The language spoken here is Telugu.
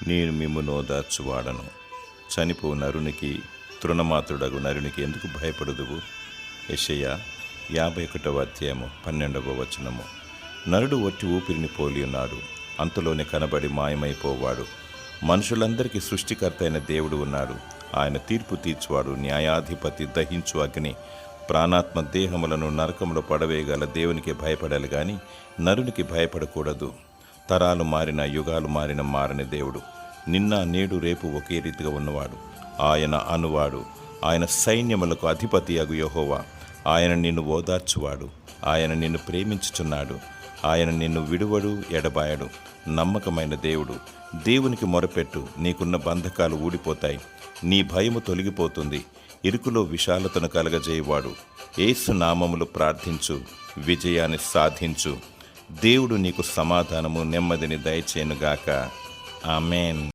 నేను మిమ్మును ఓదార్చువాడను. చనిపో నరునికి, తృణమాత్రుడగు నరునికి ఎందుకు భయపడుదువు? యెషయా 51వ అధ్యాయము 12వ వచనము. నరుడు ఒట్టి ఊపిరిని పోలి ఉన్నాడు, అంతలోనే కనబడి మాయమైపోవాడు. మనుషులందరికీ సృష్టికర్త అయిన దేవుడు ఉన్నాడు. ఆయన తీర్పు తీర్చువాడు, న్యాయాధిపతి, దహించు అగ్ని. ప్రాణాత్మ దేహములను నరకములో పడవేయగల దేవునికి భయపడాలి గాని నరునికి భయపడకూడదు. తరాలు మారిన, యుగాలు మారిన మారని దేవుడు, నిన్న నేడు రేపు ఒకే రీతిగా ఉన్నవాడు. ఆయన అనువాడు, ఆయన సైన్యములకు అధిపతి అగు యెహోవా. ఆయన నిన్ను ఓదార్చువాడు, ఆయన నిన్ను ప్రేమించుచున్నాడు. ఆయన నిన్ను విడువడు, ఎడబాయడు. నమ్మకమైన దేవుడు. దేవునికి మొరపెట్టు, నీకున్న బంధకాలు ఊడిపోతాయి. నీ భయము తొలగిపోతుంది. ఇరుకులో విశాలతను కలగజేయువాడు. యేసు నామములు ప్రార్థించు, విజయాన్ని సాధించు. దేవుడు నీకు సమాధానము, నెమ్మదిని దయచేయునుగాక. ఆమేన్.